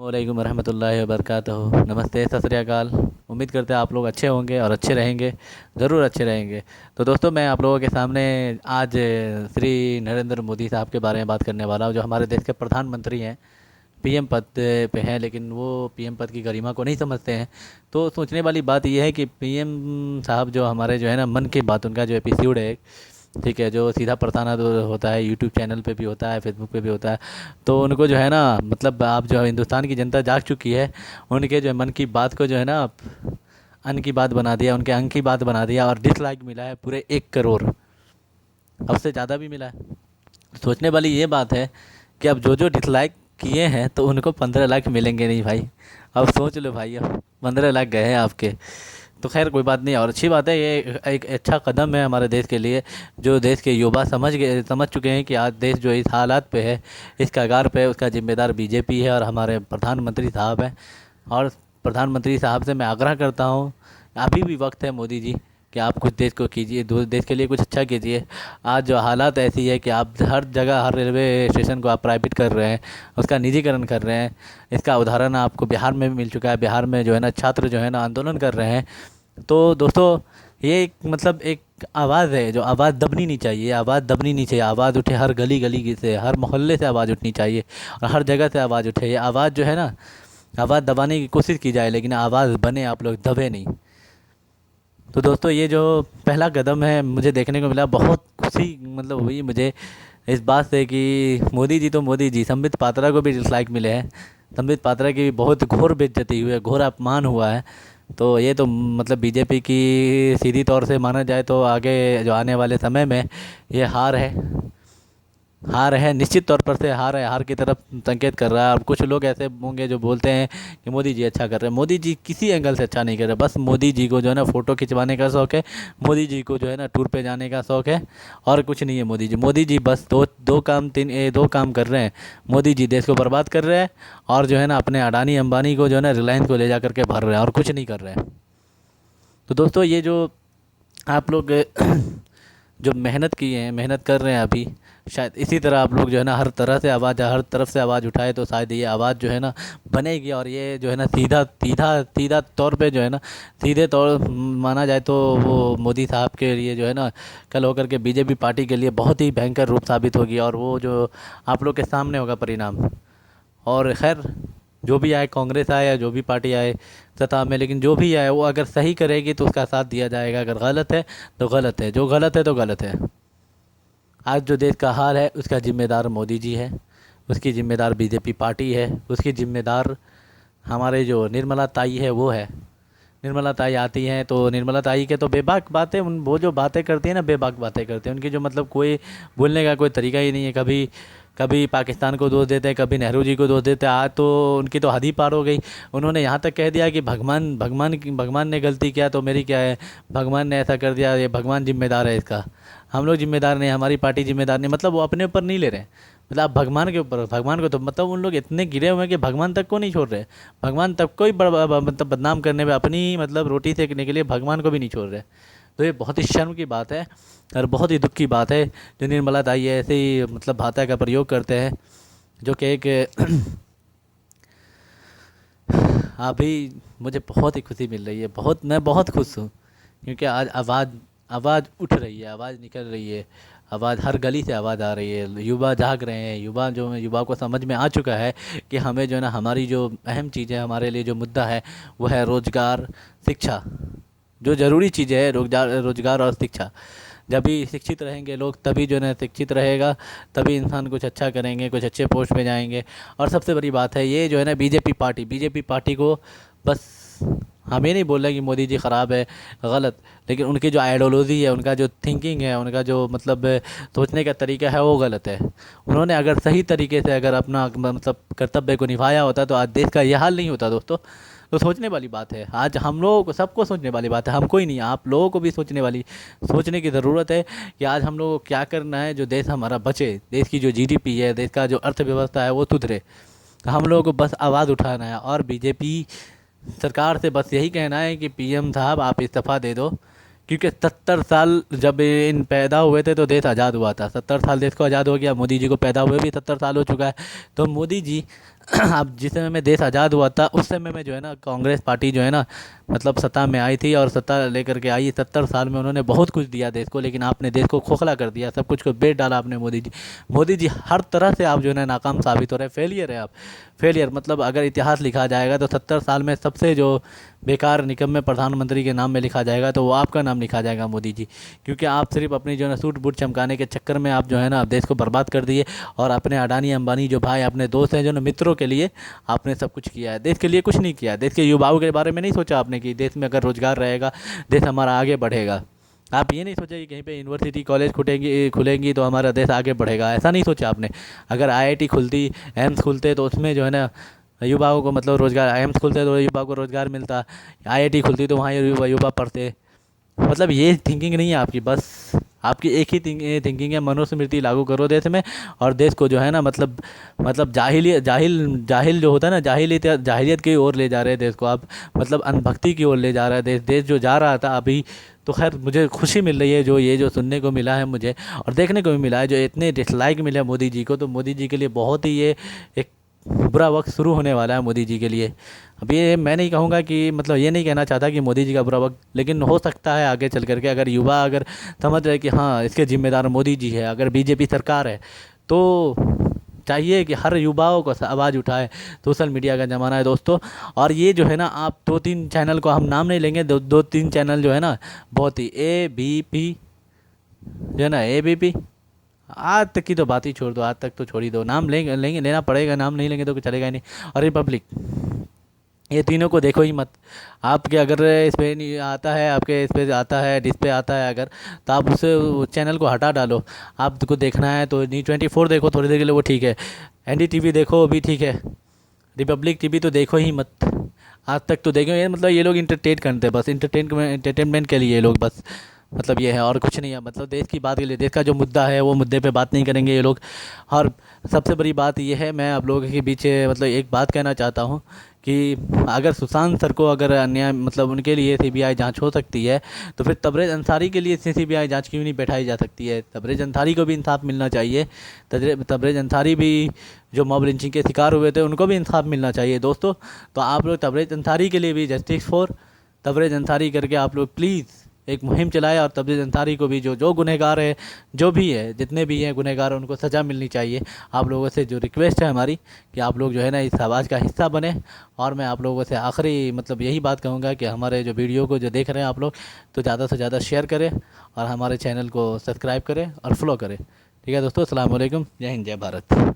वालेकुम रहमतुल्लाहि व बरकातहू। नमस्ते, सत श्री अकाल। उम्मीद करते हैं आप लोग अच्छे होंगे और अच्छे रहेंगे, ज़रूर अच्छे रहेंगे। तो दोस्तों, मैं आप लोगों के सामने आज श्री नरेंद्र मोदी साहब के बारे में बात करने वाला हूँ, जो हमारे देश के प्रधानमंत्री हैं। पीएम पद पे हैं, लेकिन वो पीएम पद की गरिमा को नहीं समझते हैं। तो सोचने वाली बात यह है कि पीएम साहब जो हमारे जो है ना, मन की बात उनका जो एपिसोड है, ठीक है, जो सीधा प्रसारण होता है, यूट्यूब चैनल पे भी होता है, फेसबुक पे भी होता है। तो उनको जो है ना, मतलब आप जो है, हिंदुस्तान की जनता जाग चुकी है। उनके जो है मन की बात को जो है ना, अन की बात बना दिया, उनके अंग की बात बना दिया, और डिसलाइक मिला है पूरे 1 करोड़, अब से ज़्यादा भी मिला है। सोचने वाली ये बात है कि अब जो जो डिसलाइक किए हैं तो उनको 15 लाख मिलेंगे नहीं भाई। अब सोच लो भाई, अब 15 लाख गए हैं आपके। तो खैर कोई बात नहीं, और अच्छी बात है, ये एक अच्छा कदम है हमारे देश के लिए। जो देश के युवा समझ चुके हैं कि आज देश जो इस हालात पे है, इस कगार पे है, उसका जिम्मेदार बीजेपी है और हमारे प्रधानमंत्री साहब हैं। और प्रधानमंत्री साहब से मैं आग्रह करता हूँ, अभी भी वक्त है मोदी जी, कि आप कुछ देश को कीजिए, देश के लिए कुछ अच्छा कीजिए। आज जो हालात ऐसी है कि आप हर जगह, हर रेलवे स्टेशन को आप प्राइवेट कर रहे हैं, उसका निजीकरण कर रहे हैं। इसका उदाहरण आपको बिहार में भी मिल चुका है। बिहार में जो है ना, छात्र जो है ना आंदोलन कर रहे हैं। तो दोस्तों, ये एक मतलब एक आवाज़ है, जो आवाज़ दबनी नहीं चाहिए, आवाज़ दबनी नहीं चाहिए। आवाज़ उठे हर गली गली से, हर मोहल्ले से आवाज़ उठनी चाहिए, और हर जगह से आवाज़ उठे। ये आवाज़ जो है ना, आवाज़ दबाने की कोशिश की जाए, लेकिन आवाज़ बने, आप लोग दबे नहीं। तो दोस्तों, ये जो पहला कदम है मुझे देखने को मिला, बहुत खुशी मतलब हुई मुझे इस बात से कि मोदी जी तो मोदी जी, संबित पात्रा को भी डिसलाइक मिले हैं। संबित पात्रा की भी बहुत घोर बेइज्जती हुई है, घोर अपमान हुआ है। तो ये तो मतलब बीजेपी की सीधी तौर से माना जाए तो आगे जो आने वाले समय में ये हार है। हार है, निश्चित तौर पर से हार है, हार की तरफ संकेत कर रहा है। और कुछ लोग ऐसे होंगे जो बोलते हैं कि मोदी जी अच्छा कर रहे हैं। मोदी जी किसी एंगल से अच्छा नहीं कर रहे। बस मोदी जी को जो है ना फ़ोटो खिंचवाने का शौक़ है, मोदी जी को जो है ना टूर पे जाने का शौक़ है, और कुछ नहीं है। मोदी जी बस दो काम कर रहे हैं। मोदी जी देश को बर्बाद कर रहे हैं, और जो है ना अपने अडानी अंबानी को जो है ना रिलायंस को ले जा करके भर रहे हैं, और कुछ नहीं कर रहे हैं। तो दोस्तों, ये जो आप लोग जो मेहनत किए हैं, मेहनत कर रहे हैं अभी, शायद इसी तरह आप लोग जो है ना हर तरह से आवाज़, हर तरफ से आवाज़ उठाए, तो शायद ये आवाज़ जो है ना बनेगी। और ये जो है ना सीधा सीधा सीधा तौर पे जो है ना, सीधे तौर माना जाए तो वो मोदी साहब के लिए जो है ना, कल होकर के बीजेपी पार्टी के लिए बहुत ही भयंकर रूप साबित होगी, और वो जो आप लोग के सामने होगा परिणाम। और खैर, जो भी आए, कांग्रेस आए या जो भी पार्टी आए सत्ता में, लेकिन जो भी आए वो अगर सही करेगी तो उसका साथ दिया जाएगा, अगर गलत है तो गलत है, जो गलत है तो गलत है। आज जो देश का हाल है उसका जिम्मेदार मोदी जी है, उसकी जिम्मेदार बीजेपी पार्टी है, उसकी जिम्मेदार हमारे जो निर्मला ताई है वो है। निर्मला ताई आती हैं तो निर्मला ताई के तो बेबाक बातें, उन वो जो बातें करती हैं ना, बेबाक बातें करती हैं। उनकी जो मतलब कोई बोलने का कोई तरीका ही नहीं है। कभी कभी पाकिस्तान को दोष देते हैं, कभी नेहरू जी को दोष देते हैं। आज तो उनकी तो हद ही पार हो गई। उन्होंने यहाँ तक कह दिया कि भगवान ने गलती किया तो मेरी क्या है, भगवान ने ऐसा कर दिया, ये भगवान जिम्मेदार है इसका, हम लोग जिम्मेदार नहीं, हमारी पार्टी जिम्मेदार नहीं। मतलब वो अपने ऊपर नहीं ले रहे हैं, मतलब आप भगवान के ऊपर, भगवान को तो मतलब उन लोग इतने गिरे हुए हैं कि भगवान तक को नहीं छोड़ रहे। भगवान तक को ही मतलब बदनाम करने में, अपनी मतलब रोटी सेकने के लिए भगवान को भी नहीं छोड़ रहे। तो ये बहुत ही शर्म की बात है, और बहुत ही दुख की बात है जो निर्मला दाई ऐसे ही मतलब भाषा का प्रयोग करते हैं, जो कि एक अभी मुझे बहुत ही खुशी मिल रही है। मैं बहुत खुश हूँ, क्योंकि आज आवाज़ उठ रही है, आवाज़ निकल रही है, आवाज़ हर गली से आवाज़ आ रही है। युवा जाग रहे हैं, युवा को समझ में आ चुका है कि हमें जो है ना, हमारी जो अहम चीज़ है, हमारे लिए जो मुद्दा है वो है रोज़गार, शिक्षा। जो ज़रूरी चीज़ें है, रोज़गार और शिक्षा। जब भी शिक्षित रहेंगे लोग, तभी जो है ना शिक्षित रहेगा, तभी इंसान कुछ अच्छा करेंगे, कुछ अच्छे पोस्ट पे जाएंगे। और सबसे बड़ी बात है ये जो है ना, बीजेपी पार्टी को बस, हम ये नहीं बोल रहे कि मोदी जी ख़राब है, गलत, लेकिन उनकी जो आइडियोलॉजी है, उनका जो थिंकिंग है, उनका जो मतलब सोचने का तरीका है वो गलत है। उन्होंने अगर सही तरीके से अगर अपना मतलब कर्तव्य को निभाया होता तो आज देश का ये हाल नहीं होता दोस्तों। तो सोचने वाली बात है, आज हम लोगों को, सबको सोचने वाली बात है, हमको ही नहीं, आप लोगों को भी सोचने की ज़रूरत है कि आज हम लोगों को क्या करना है जो देश हमारा बचे, देश की जो जीडीपी है, देश का जो अर्थव्यवस्था है वो सुधरे। हम लोगों को बस आवाज़ उठाना है, और बीजेपी सरकार से बस यही कहना है कि पीएम साहब आप इस्तीफ़ा दे दो। क्योंकि 70 साल जब इन पैदा हुए थे तो देश आज़ाद हुआ था, 70 साल देश को आज़ाद हो गया, मोदी जी को पैदा हुए भी 70 साल हो चुका है। तो मोदी जी अब जिस समय में देश आज़ाद हुआ था उस समय में जो है ना कांग्रेस पार्टी जो है ना मतलब सत्ता में आई थी और सत्ता लेकर के आई। 70 साल में उन्होंने बहुत कुछ दिया देश को, लेकिन आपने देश को खोखला कर दिया, सब कुछ को बेच डाला आपने मोदी जी। मोदी जी हर तरह से आप जो है ना नाकाम साबित हो रहे हैं, फेलियर है आप। फेलियर मतलब अगर इतिहास लिखा जाएगा तो 70 साल में सबसे जो बेकार निकम्मे प्रधानमंत्री के नाम में लिखा जाएगा तो वो आपका नाम लिखा जाएगा, मोदी जी। क्योंकि आप सिर्फ अपनी जो है ना सूट बूट चमकाने के चक्कर में आप जो है ना देश को बर्बाद कर दिए, और अपने अडानी अंबानी जो भाई अपने दोस्त हैं जो ना मित्रों के लिए आपने सब कुछ किया है, देश के लिए कुछ नहीं किया। देश के युवाओं के बारे में नहीं सोचा आपने कि देश में अगर रोजगार रहेगा देश हमारा आगे बढ़ेगा। आप ये नहीं सोचा कि कहीं पे यूनिवर्सिटी कॉलेज खुलेंगी तो हमारा देश आगे बढ़ेगा, ऐसा नहीं सोचा आपने। अगर आईआईटी खुलती, एम्स खुलते तो उसमें जो है ना युवाओं को मतलब रोजगार, एम्स खुलते तो युवाओं को रोजगार मिलता, आईआईटी खुलती तो वहाँ युवा पढ़ते। मतलब ये थिंकिंग नहीं है आपकी, बस आपकी एक ही थिंकिंग है, मनुस्मृति लागू करो देश में और देश को जो है ना मतलब जाहिल जो होता है ना, जाहिलियत की ओर ले जा रहे हैं देश को आप, मतलब अनभक्ति की ओर ले जा रहा है देश। देश जो जा रहा था अभी, तो खैर मुझे खुशी मिल रही है जो ये जो सुनने को मिला है मुझे और देखने को भी मिला है, जो इतने डिसलाइक मिले मोदी जी को, तो मोदी जी के लिए बहुत ही ये एक बुरा वक्त शुरू होने वाला है मोदी जी के लिए। अब ये मैं नहीं कहूँगा कि मतलब ये नहीं कहना चाहता कि मोदी जी का बुरा वक्त, लेकिन हो सकता है आगे चल करके अगर युवा अगर समझ रहे कि हाँ इसके जिम्मेदार मोदी जी है, अगर बीजेपी सरकार है, तो चाहिए कि हर युवाओं को आवाज़ उठाए। सोशल मीडिया का ज़माना है दोस्तों। और ये जो है ना आप 2-3 चैनल को हम नाम नहीं लेंगे, 2-3 चैनल जो है ना बहुत ही ABP जो है ना ABP, आज तक की तो बात ही छोड़ दो, आज तक तो छोड़ ही दो, नाम लेंगे लेना पड़ेगा, नाम नहीं लेंगे तो कुछ चलेगा ही नहीं। और रिपब्लिक, ये तीनों को देखो ही मत। आपके अगर इस पे नहीं आता है, आपके इस पे आता है, डिस पे आता है अगर, तो आप उस चैनल को हटा डालो। आपको देखना है तो News24 देखो थोड़ी देर के लिए, वो ठीक है। NDTV देखो भी ठीक है, रिपब्लिक टीवी तो देखो ही मत। आज तक तो देखो, ये मतलब ये लोग इंटरटेन करते हैं बस, एंटरटेनमेंट के लिए ये लोग बस, मतलब ये है और कुछ नहीं है। मतलब देश की बात के लिए, देश का जो मुद्दा है वो मुद्दे पे बात नहीं करेंगे ये लोग। और सबसे बड़ी बात ये है, मैं आप लोगों के बीच मतलब एक बात कहना चाहता हूँ कि अगर सुशांत सर को अगर अन्याय मतलब उनके लिए CBI जांच हो सकती है, तो फिर तबरेज़ अंसारी के लिए CBI जांच क्यों नहीं बैठाई जा सकती है। तबरेज़ अंसारी को भी इंसाफ मिलना चाहिए। तबरेज़ अंसारी भी जो मॉब लिंचिंग के शिकार हुए थे उनको भी इंसाफ मिलना चाहिए दोस्तों। तो आप लोग तबरेज़ अंसारी के लिए भी जस्टिस फॉर तबरेज़ अंसारी करके आप लोग प्लीज़ एक मुहिम चलाए, और तबरेज़ अंसारी को भी जो गुनहगार है, जो भी है, जितने भी हैं गुनहगार, उनको सज़ा मिलनी चाहिए। आप लोगों से जो रिक्वेस्ट है हमारी कि आप लोग जो है ना इस आवाज़ का हिस्सा बने। और मैं आप लोगों से आखिरी मतलब यही बात कहूँगा कि हमारे जो वीडियो को जो देख रहे हैं आप लोग, तो ज़्यादा से ज़्यादा शेयर करें और हमारे चैनल को सब्सक्राइब करें और फॉलो करें। ठीक है दोस्तों, अस्सलाम वालेकुम, जय हिंद, जय भारत।